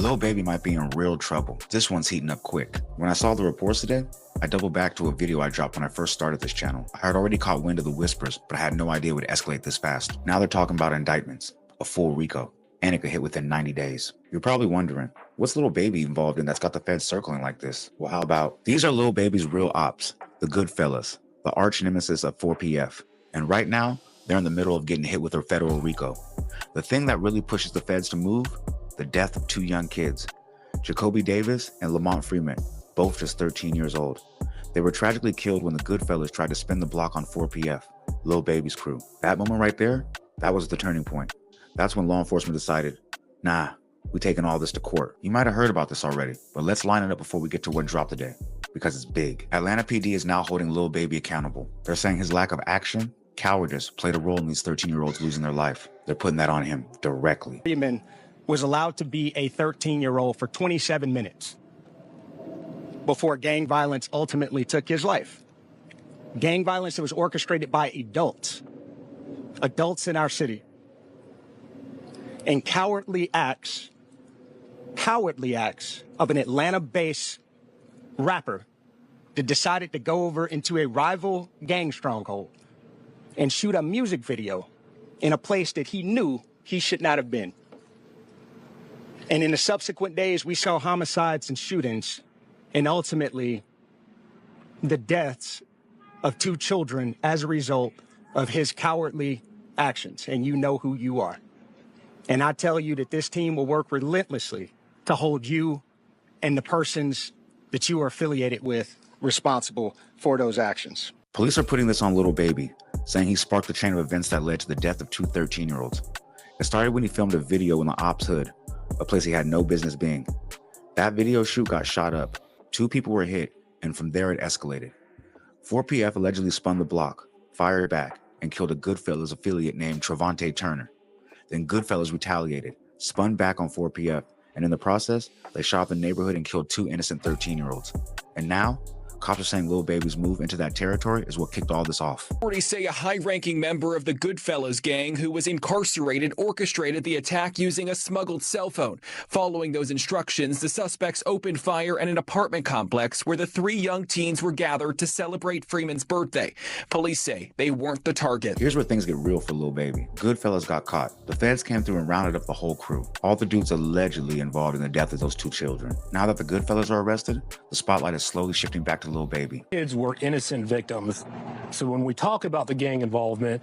Lil Baby might be in real trouble. This one's heating up quick. When I saw the reports today, I doubled back to a video I dropped when I first started this channel. I had already caught wind of the whispers, but I had no idea it would escalate this fast. Now they're talking about indictments, a full RICO, and it could hit within 90 days. You're probably wondering, what's Lil Baby involved in that's got the feds circling like this? Well, how about, these are Lil Baby's real ops, the Goodfellas, the arch nemesis of 4PF. And right now, they're in the middle of getting hit with a federal RICO. The thing that really pushes the feds to move, the death of two young kids, Jacoby Davis and Lamont Freeman, both just 13 years old. They were tragically killed when the Goodfellas tried to spin the block on 4PF, Lil Baby's crew. That moment right there, that was the turning point. That's when law enforcement decided, nah, we taking all this to court. You might have heard about this already, but let's line it up before we get to what dropped today, because it's big. Atlanta PD is now holding Lil Baby accountable. They're saying his lack of action, cowardice, played a role in these 13-year-olds losing their life. They're putting that on him directly. Freeman was allowed to be a 13-year-old for 27 minutes before gang violence ultimately took his life. Gang violence that was orchestrated by adults in our city. And cowardly acts of an Atlanta-based rapper that decided to go over into a rival gang stronghold and shoot a music video in a place that he knew he should not have been. And in the subsequent days, we saw homicides and shootings, and ultimately the deaths of two children as a result of his cowardly actions. And you know who you are. And I tell you that this team will work relentlessly to hold you and the persons that you are affiliated with responsible for those actions. Police are putting this on Lil Baby, saying he sparked the chain of events that led to the death of two 13-year-olds. It started when he filmed a video in the Ops Hood, a place he had no business being. That video shoot got shot up, 2 people were hit, and from there it escalated. 4PF allegedly spun the block, fired back, and killed a Goodfellas affiliate named Trevante Turner. Then Goodfellas retaliated, spun back on 4PF, and in the process, they shot up the neighborhood and killed 2 innocent 13-year-olds. And now, cops are saying Lil Baby's move into that territory is what kicked all this off. Authorities say a high-ranking member of the Goodfellas gang who was incarcerated orchestrated the attack using a smuggled cell phone. Following those instructions, the suspects opened fire at an apartment complex where the 3 young teens were gathered to celebrate Freeman's birthday. Police say they weren't the target. Here's where things get real for Lil Baby. Goodfellas got caught. The feds came through and rounded up the whole crew. All the dudes allegedly involved in the death of those 2 children. Now that the Goodfellas are arrested, the spotlight is slowly shifting back to Lil Baby. Kids were innocent victims. So when we talk about the gang involvement,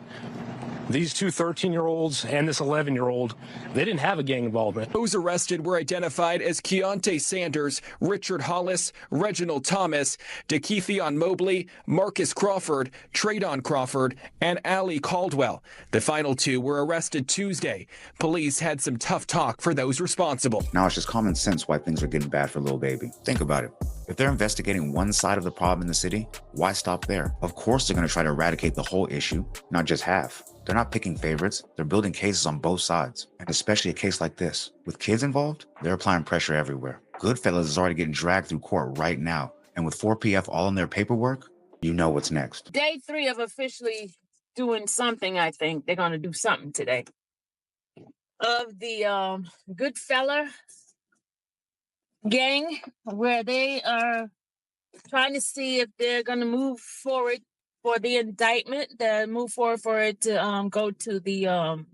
these 2 13-year-olds and this 11-year-old, they didn't have a gang involvement. Those arrested were identified as Keontae Sanders, Richard Hollis, Reginald Thomas, DeKeithion Mobley, Marcus Crawford, Tradon Crawford, and Ali Caldwell. The final 2 were arrested Tuesday. Police had some tough talk for those responsible. Now it's just common sense why things are getting bad for Lil Baby. Think about it. If they're investigating one side of the problem in the city, why stop there? Of course they're going to try to eradicate the whole issue, not just half. They're not picking favorites, they're building cases on both sides. And especially a case like this. With kids involved, they're applying pressure everywhere. Goodfellas is already getting dragged through court right now. And with 4PF all in their paperwork, you know what's next. Day 3 of officially doing something, I think. They're going to do something today. Of the Goodfella gang, where they are trying to see if they're going to move forward for the indictment, move forward for it to go to the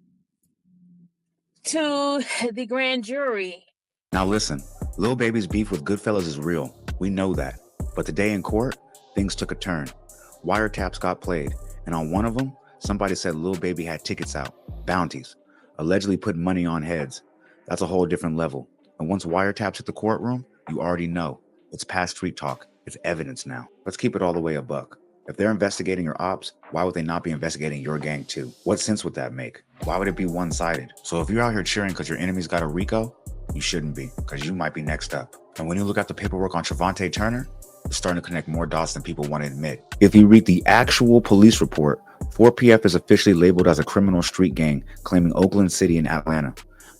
grand jury. Now listen, Lil Baby's beef with Goodfellas is real. We know that. But today in court, things took a turn. Wiretaps got played, and on one of them, somebody said Lil Baby had tickets out, bounties, allegedly put money on heads. That's a whole different level. And once wiretaps hit the courtroom, you already know. It's past street talk. It's evidence now. Let's keep it all the way a buck. If they're investigating your ops, why would they not be investigating your gang too? What sense would that make? Why would it be one-sided? So if you're out here cheering because your enemy's got a RICO, you shouldn't be, because you might be next up. And when you look at the paperwork on Trevante Turner, it's starting to connect more dots than people want to admit. If you read the actual police report, 4PF is officially labeled as a criminal street gang claiming Oakland City and Atlanta.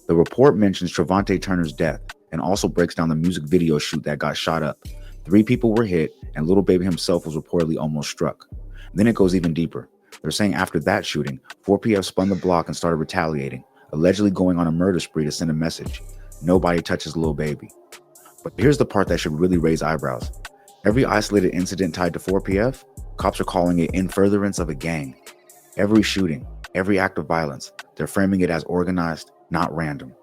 The report mentions Trevante Turner's death and also breaks down the music video shoot that got shot up. 3 people were hit, and Lil Baby himself was reportedly almost struck. Then it goes even deeper. They're saying after that shooting, 4PF spun the block and started retaliating, allegedly going on a murder spree to send a message. nobody touches Lil Baby. But here's the part that should really raise eyebrows. Every isolated incident tied to 4PF, cops are calling it in furtherance of a gang. Every shooting, every act of violence, they're framing it as organized, not random.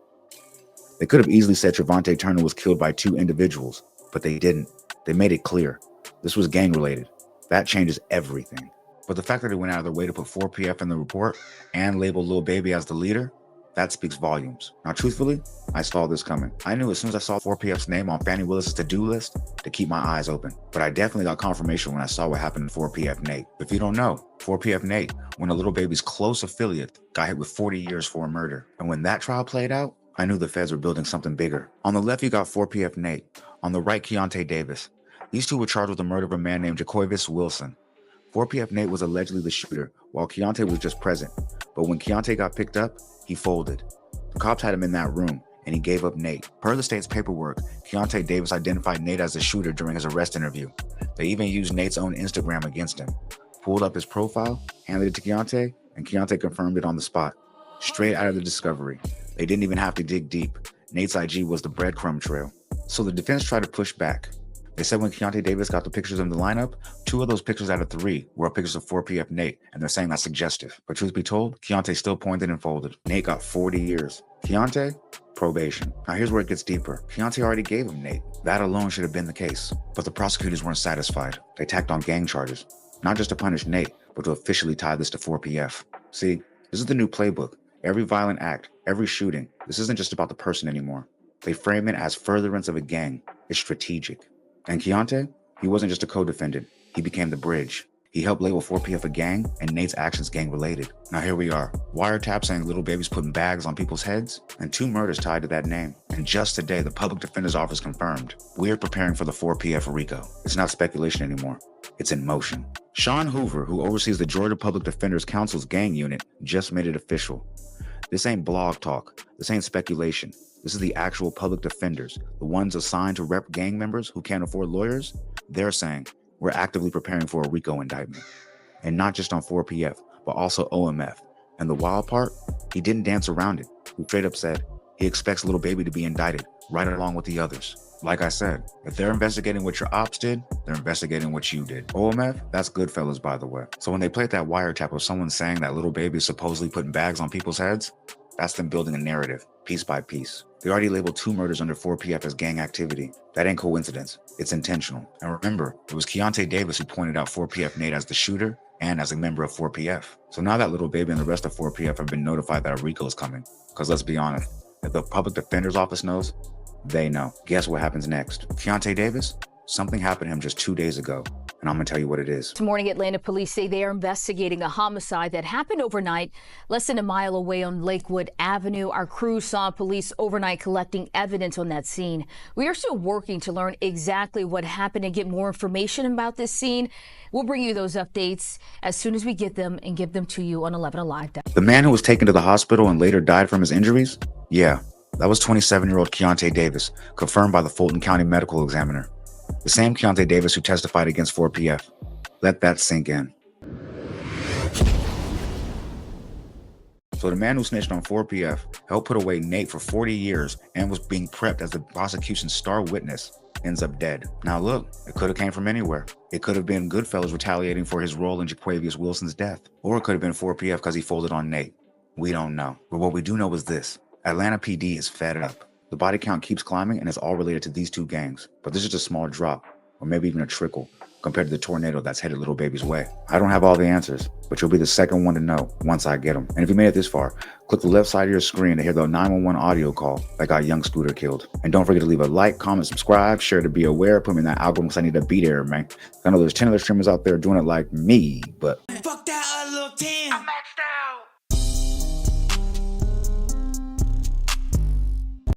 They could have easily said Trevante Turner was killed by 2 individuals, but they didn't. They made it clear. This was gang-related. That changes everything. But the fact that they went out of their way to put 4PF in the report and label Lil Baby as the leader, that speaks volumes. Now, truthfully, I saw this coming. I knew as soon as I saw 4PF's name on Fannie Willis's to-do list to keep my eyes open. But I definitely got confirmation when I saw what happened to 4PF Nate. If you don't know, 4PF Nate, one of Lil Baby's close affiliates, got hit with 40 years for a murder. And when that trial played out, I knew the feds were building something bigger. On the left, you got 4PF Nate. On the right, Keontae Davis. These two were charged with the murder of a man named Jacoivis Wilson. 4PF Nate was allegedly the shooter, while Keontae was just present. But when Keontae got picked up, he folded. The cops had him in that room, and he gave up Nate. Per the state's paperwork, Keontae Davis identified Nate as the shooter during his arrest interview. They even used Nate's own Instagram against him. Pulled up his profile, handed it to Keontae, and Keontae confirmed it on the spot. Straight out of the discovery. They didn't even have to dig deep. Nate's IG was the breadcrumb trail. So the defense tried to push back. They said when Keontae Davis got the pictures in the lineup, 2 of those pictures out of 3 were pictures of 4PF Nate, and they're saying that's suggestive. But truth be told, Keontae still pointed and folded. Nate got 40 years. Keontae, probation. Now here's where it gets deeper. Keontae already gave him Nate. That alone should have been the case. But the prosecutors weren't satisfied. They tacked on gang charges, not just to punish Nate, but to officially tie this to 4PF. See, this is the new playbook. Every violent act, every shooting, this isn't just about the person anymore. They frame it as furtherance of a gang. It's strategic. And Keontae, he wasn't just a co-defendant. He became the bridge. He helped label 4PF a gang, and Nate's actions gang-related. Now here we are. Wiretaps saying Lil Baby's putting bags on people's heads, and 2 murders tied to that name. And just today, the public defender's office confirmed. We're preparing for the 4PF RICO. It's not speculation anymore. It's in motion. Sean Hoover, who oversees the Georgia Public Defenders Council's gang unit, just made it official. This ain't blog talk. This ain't speculation. This is the actual public defenders, the ones assigned to rep gang members who can't afford lawyers. They're saying, we're actively preparing for a RICO indictment. And not just on 4PF, but also OMF. And the wild part, he didn't dance around it. He straight up said he expects Lil Baby to be indicted, right along with the others. Like I said, if they're investigating what your ops did, they're investigating what you did. OMF, that's Goodfellas, by the way. So when they played that wiretap of someone saying that Lil Baby is supposedly putting bags on people's heads, that's them building a narrative, piece by piece. They already labeled 2 murders under 4PF as gang activity. That ain't coincidence. It's intentional. And remember, it was Keontae Davis who pointed out 4PF Nate as the shooter and as a member of 4PF. So now that Lil Baby and the rest of 4PF have been notified that a RICO is coming. Because let's be honest, if the public defender's office knows, they know. Guess what happens next? Keontae Davis? Something happened to him just 2 days ago, and I'm gonna tell you what it is. This morning, Atlanta police say they are investigating a homicide that happened overnight, less than a mile away on Lakewood Avenue. Our crew saw police overnight collecting evidence on that scene. We are still working to learn exactly what happened and get more information about this scene. We'll bring you those updates as soon as we get them and give them to you on 11 Alive. The man who was taken to the hospital and later died from his injuries? Yeah, that was 27-year-old Keontae Davis, confirmed by the Fulton County Medical Examiner. The same Keontae Davis who testified against 4PF. Let that sink in. So the man who snitched on 4PF helped put away Nate for 40 years and was being prepped as the prosecution's star witness ends up dead. Now look, it could have came from anywhere. It could have been Goodfellas retaliating for his role in Jacoivis Wilson's death. Or it could have been 4PF because he folded on Nate. We don't know. But what we do know is this. Atlanta PD is fed up. The body count keeps climbing and it's all related to these 2 gangs. But this is just a small drop, or maybe even a trickle, compared to the tornado that's headed Lil Baby's way. I don't have all the answers, but you'll be the second one to know once I get them. And if you made it this far, click the left side of your screen to hear the 911 audio call that got young Scooter killed. And don't forget to leave a like, comment, subscribe, share to be aware, put me in that algorithm because I need to be there, man. I know there's 10 other streamers out there doing it like me, but Fuck that little 10. I'm maxed out.